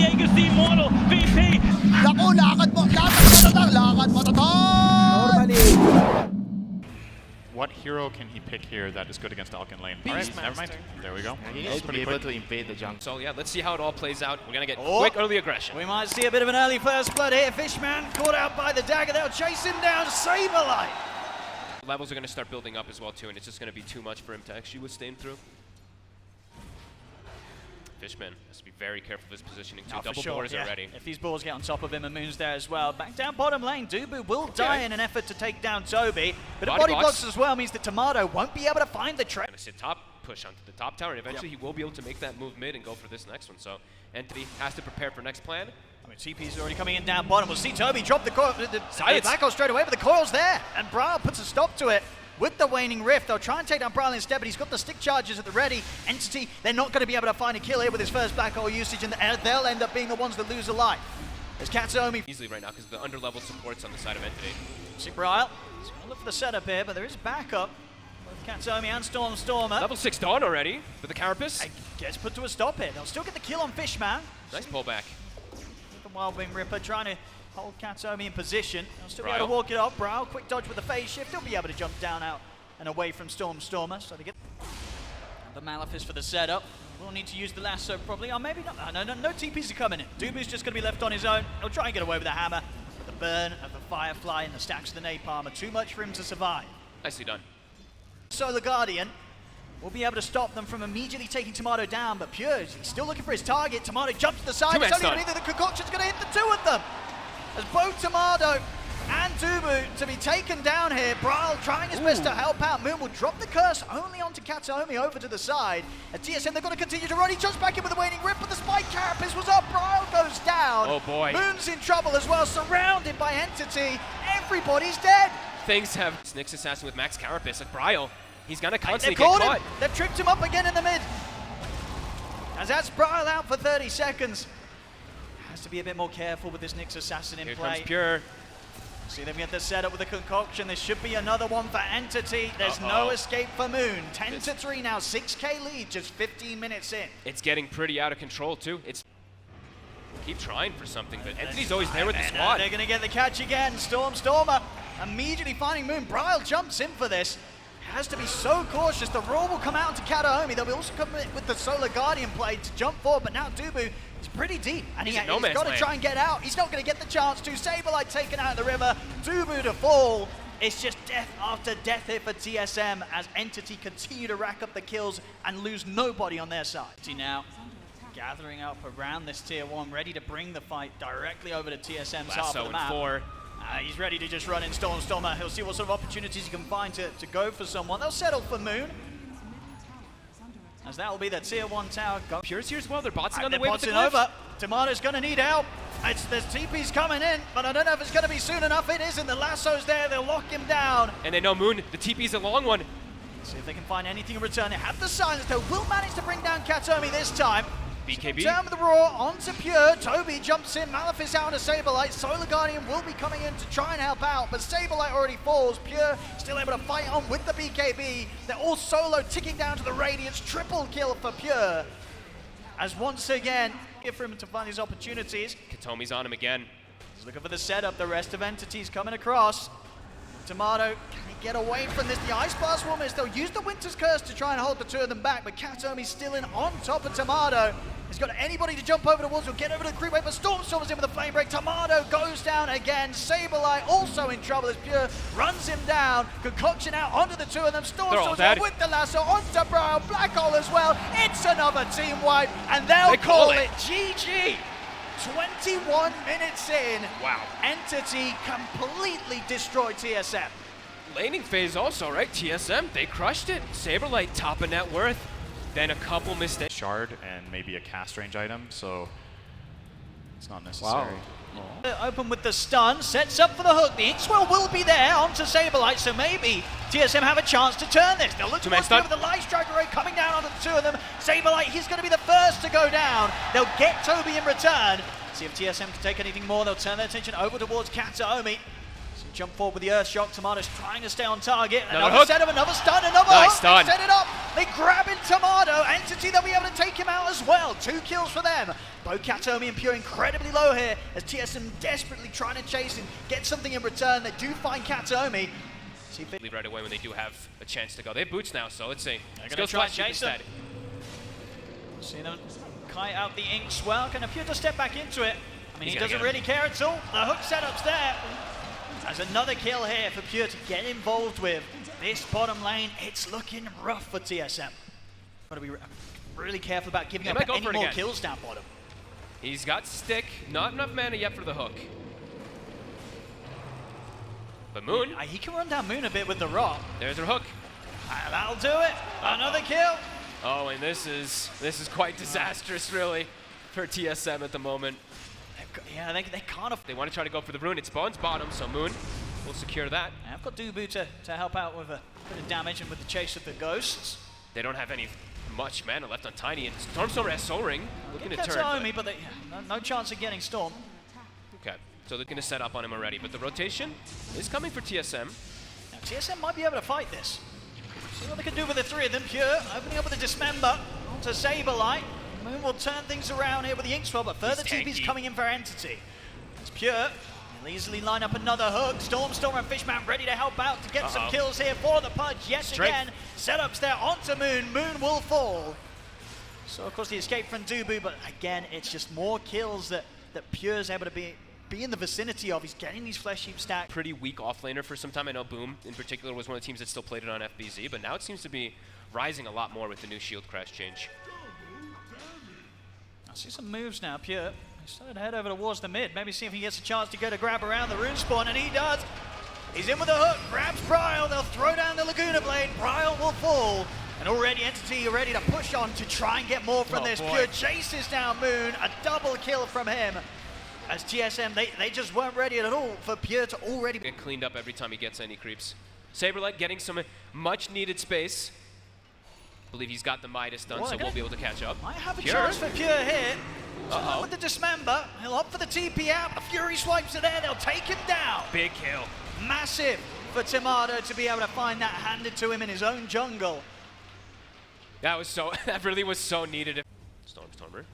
Diego si Moro, VP. Naku, lakad matatag! What hero can he pick here that is good against Alkin lane? Alright, never mind. There we go. Yeah, he needs to be able to invade the jungle. So yeah, let's see how it all plays out. We're gonna get quick early aggression. We might see a bit of an early first blood here. Fishman caught out by the dagger. They'll chase him down. Saberlight. Levels are gonna start building up as well too, and it's just gonna be too much for him to actually withstand through. Fishman has to be very careful of his positioning too. Double boards are ready. If these balls get on top of him and Moon's there as well. Back down bottom lane, Dubu will die in an effort to take down Toby. But a body blocks as well means that Tomato won't be able to find the trap. Gonna sit top, push onto the top tower, and eventually he will be able to make that move mid and go for this next one. So Entity has to prepare for next plan. I mean, TP's already coming in down bottom. We'll see Toby drop the coil, the Black Hole straight away, but the coil's there. And Brawl puts a stop to it. With the waning rift, they'll try and take down Brawl instead, but he's got the stick charges at the ready. Entity, they're not going to be able to find a kill here with his first black hole usage, and they'll end up being the ones that lose a life. There's Katsuomi Easily right now because the under-level supports on the side of Entity. see Brawl. He's going to look for the setup here, but there is backup. Both Katsuomi and Stormer. Level 6 Dawn already with the Carapace. Gets put to a stop here. They'll still get the kill on Fishman. Nice pullback. The Wild Wing Ripper trying to hold Katsuomi in position. They'll still be able to walk it off. Brawl, quick dodge with the phase shift. He'll be able to jump down out and away from Stormer, so they get the Malefice for the setup. We'll need to use the lasso probably, or maybe not. No TPs are coming in. Dubu's just going to be left on his own. He'll try and get away with the hammer, but the burn of the Firefly and the stacks of the Napalm are too much for him to survive. Nicely done. Solar Guardian will be able to stop them from immediately taking Tomato down, but Pure, he's still looking for his target. Tomato jumps to the side. It's only either the concoction's going to hit the two of them. As both Tomato and Dubu to be taken down here. Brawl trying his best to help out. Moon will drop the curse only onto Katsuomi over to the side. At TSM, they've got to continue to run. He jumps back in with the waning rip, but the spike carapace was up. Brawl goes down. Oh boy. Moon's in trouble as well, surrounded by Entity. Everybody's dead. Things have Nyx Assassin with Max Carapace. Like Brawl, he's gonna constantly They've get caught. They've tripped him up again in the mid. As that's Brawl out for 30 seconds. Has to be a bit more careful with this Nyx Assassin in Here play. comes Pure. See them get the setup with the concoction. There should be another one for Entity. There's no escape for Moon. 10-3 now, 6K lead, just 15 minutes in. It's getting pretty out of control too. It's keep trying for something, but Entity's always there with the squad. They're gonna get the catch again. Stormer immediately finding Moon. Brawl jumps in for this. Has to be so cautious. The roar will come out to Katsuomi. They'll be also come with the Solar Guardian play to jump forward, but now Dubu is pretty deep, and he's got to try and get out. He's not going to get the chance to. Saberlight taken out of the river. Dubu to fall. It's just death after death here for TSM as Entity continue to rack up the kills and lose nobody on their side. Now gathering up around this tier 1, ready to bring the fight directly over to TSM's half of the map. 4. He's ready to just run in Stormer. He'll see what sort of opportunities he can find to go for someone. They'll settle for Moon. As that will be the tier 1 tower. Pure's here as well. They're botsing on the way with the over. Tomato's going to need help. There's TP's coming in, but I don't know if it's going to be soon enough. It isn't. The lasso's there. They'll lock him down. And they know Moon, the TP's a long one. See if they can find anything in return. They have the silence, though. Will manage to bring down Katsuomi this time. BKB. Turn with the roar onto Pure. Toby jumps in. Malefice out to Saberlight. Solar Guardian will be coming in to try and help out, but Saberlight already falls. Pure still able to fight on with the BKB. They're all solo ticking down to the Radiance. Triple kill for Pure. As once again, here for him to find his opportunities. Katomi's on him again. He's looking for the setup. The rest of Entity's coming across. Tomato, can he get away from this? The Ice Blast will miss. They'll use the Winter's Curse to try and hold the two of them back, but Katsuomi's still in on top of Tomato. He's got anybody to jump over towards. He'll get over to the creep wave, but Storm's in with a flame break. Tomato goes down again. Saberlight also in trouble as Pure runs him down. Concoction out onto the two of them. Storm's with the lasso onto Brawl. Black Hole as well. It's another team wipe, and they'll call it GG. 21 minutes in. Wow. Entity completely destroyed TSM. Laning phase also, right? TSM, they crushed it. Saberlight, top of net worth. Then a couple mistakes. Shard and maybe a cast range item, so it's not necessary. Open with the stun, sets up for the hook. The Inkswell will be there onto Saberlight, so maybe TSM have a chance to turn this. They'll look towards with the Light Strike Array coming down onto the two of them. Saberlight, he's going to be the first to go down. They'll get Toby in return. See if TSM can take anything more. They'll turn their attention over towards Katsuomi. So jump forward with the Earth Shock. Tomato's trying to stay on target. Another setup, another stun, another hook. Stun. They set it up. They grab in Tomato. Entity, they'll be able to take him out as well. 2 kills for them. Both Kataomi and Pure incredibly low here as TSM desperately trying to chase and get something in return. They do find Kataomi. See if Leave right away when they do have a chance to go. They have boots now, so let's see. They're Let's gonna go try Flash Jason. instead. See them kite out the Inkswell. Can Pure just step back into it? I mean, He's he gonna doesn't get him. really care at all. The hook setup's there. There's another kill here for Pure to get involved with. This bottom lane, it's looking rough for TSM. Gotta be really careful about giving They up might go any for it more again. kills down bottom. He's got stick, not enough mana yet for the hook. But Moon, He can run down Moon a bit with the rock. there's her hook. That'll do it. Another kill. Oh, and this is quite disastrous, really, for TSM at the moment. Yeah, they can't afford. They want to try to go for the rune. It spawns bottom, so Moon will secure that. I've got Dubu to help out with a bit of damage and with the chase of the ghosts. They don't have any much mana left on Tiny, and Stormstormer has Soul Ring, looking to turn. Kataomi, but no chance of getting Storm. Okay, so they're going to set up on him already, but the rotation is coming for TSM. Now, TSM might be able to fight this. See what they can do with the 3 of them. Pure opening up with the Dismember onto Saberlight. Moon will turn things around here with the Inkswell, but further TP's tanky. coming in for Entity. It's Pure. He'll easily line up another hook. Stormstormer and Fishman ready to help out to get some kills here for the Pudge. Yet Strength. again, setups there onto Moon. Moon will fall. So of course the escape from Dubu, but again, it's just more kills that Pure's able to be in the vicinity of. He's getting these Flesh Heap stacks. Pretty weak offlaner for some time. I know Boom, in particular, was one of the teams that still played it on FBZ, but now it seems to be rising a lot more with the new shield crash change. I see some moves now, Pure. He's starting to head over towards the mid. Maybe see if he gets a chance to go to grab around the rune spawn, and he does. He's in with a hook, grabs Bryle. They'll throw down the Laguna Blade. Bryle will fall. And already Entity ready to push on to try and get more from this. Boy. Pure chases down Moon. A double kill from him. As TSM, they just weren't ready at all for Pure to already Get cleaned up every time he gets any creeps. Saberlight getting some much needed space. I believe he's got the Midas done, so we'll be able to catch up. might have a Pure. chance for Pure here. Uh-oh. With the Dismember, he'll opt for the TP out. A Fury swipes it there, they'll take him down. Big kill. Massive for Tomato to be able to find that handed to him in his own jungle. That really was so needed. Stormstormer.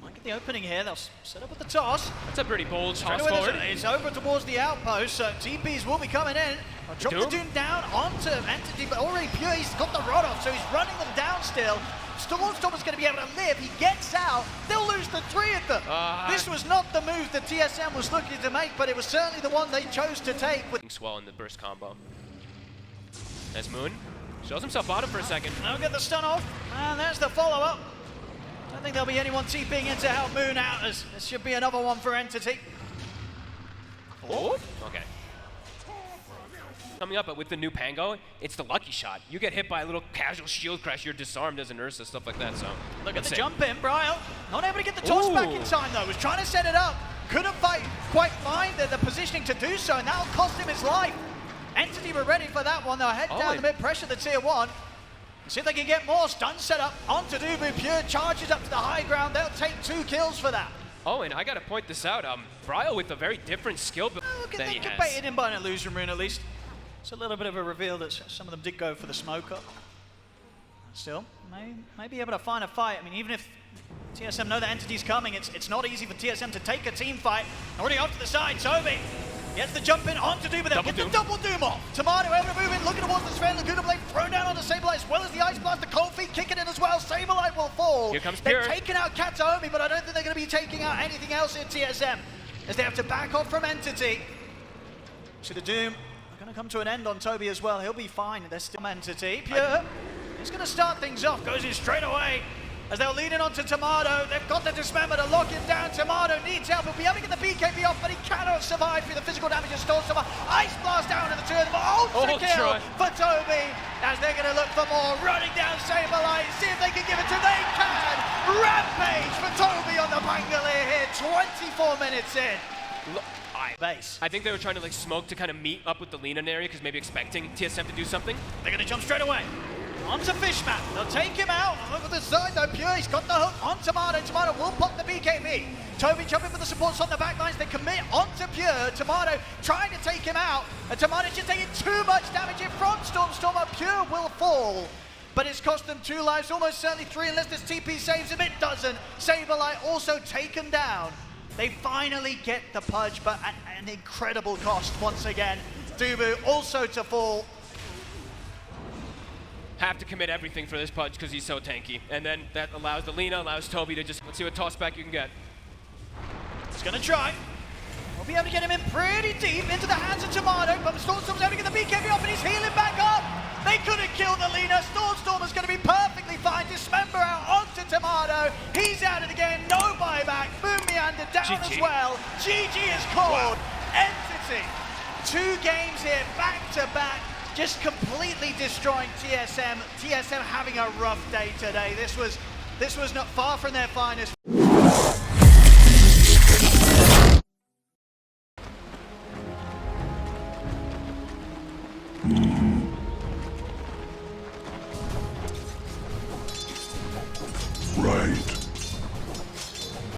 Might get the opening here, they'll set up with the toss. That's a pretty bold Straight toss away, forward. it's over towards the outpost, so TPs will be coming in. I'll drop the Doom down onto Entity, but already Pure, he's got the rod off, so he's running them down still. Stormstormer's going to be able to live. He gets out. They'll lose the 3 of them. This was not the move that TSM was looking to make, but it was certainly the one they chose to take. With Swell in the burst combo. As Moon shows himself bottom for a second. They'll get the stun off, and there's the follow-up. I don't think there'll be anyone TPing in to help Moon out, as this should be another one for Entity. Oh, okay. Coming up, but with the new Pango, it's the lucky shot. You get hit by a little casual shield crash, you're disarmed as an Ursa, stuff like that, so. Look at let's the see. jump in, Bryle. Not able to get the toss back in time, though. Was trying to set it up. Couldn't quite find the positioning to do so, and that'll cost him his life. Entity were ready for that one. They'll head down the mid, pressure the tier 1. See if they can get more. Stun set up onto Dubu. Pure charges up to the high ground. They'll take 2 kills for that. Oh, and I gotta point this out. Bryle with a very different skill build than he They has. baited him by an illusion rune at least. It's a little bit of a reveal that some of them did go for the smoker. Still, may be able to find a fight. I mean, even if TSM know the Entity's coming, it's not easy for TSM to take a team fight. Already off to the side, Toby gets the jump in onto Doom, but they'll get the double Doom off. Tomato able to move in, looking towards the Sven. Laguna Blade thrown down onto Saberlight as well as the Ice Blast. The Cold Feet kicking in as well. Saberlight will fall. Here comes Pure. They've taken out Kataomi, but I don't think they're going to be taking out anything else in TSM as they have to back off from Entity. So the Doom are going to come to an end on Toby as well. He'll be fine. There's still Entity. Pure is going to start things off. Goes in straight away as they'll lead in onto Tomato. They've got the Dismember to lock him down. Tomato needs help. He'll be able to get the BKB off, but he cannot survive through the physical damage of Stormstormer. Ice Blast down to the 2 of them. Ultra kill for Toby as they're going to look for more. Running down Saberlight. See if they can give it to him. They can. Rampage for Toby on the Bangalore here. 24 minutes in. Base. I think they were trying to like smoke to kind of meet up with the lean-in area because maybe expecting TSM to do something. They're going to jump straight away. Onto Fishman. They'll take him out. Look at the side though. Pure, he's got the hook on Tomato. Tomato will pop the BKB. Toby jumping for the supports on the back lines. They commit onto Pure. Tomato trying to take him out. And Tomato just taking too much damage in from Stormstormer. Pure will fall. but it's cost them 2 lives, almost certainly 3 unless this TP saves him. It doesn't. Saberlight also taken down. They finally get the pudge, but at an incredible cost once again. Dubu also to fall. Have to commit everything for this pudge because he's so tanky. And then that allows the Lina, allows Toby to just, let's see what tossback you can get. He's gonna try. We'll be able to get him in pretty deep into the hands of Tomato, but Stormstorm's able to get the BKB off and he's healing back up. They couldn't kill the Lina. Stormstormer's gonna be perfectly fine. Dismember out onto Tomato. He's out of the game, no buyback. Boom Meander down GG. as well. GG is called. Entity. 2 games here, back to back. Just completely destroying TSM. TSM having a rough day today. This was not far from their finest. Right.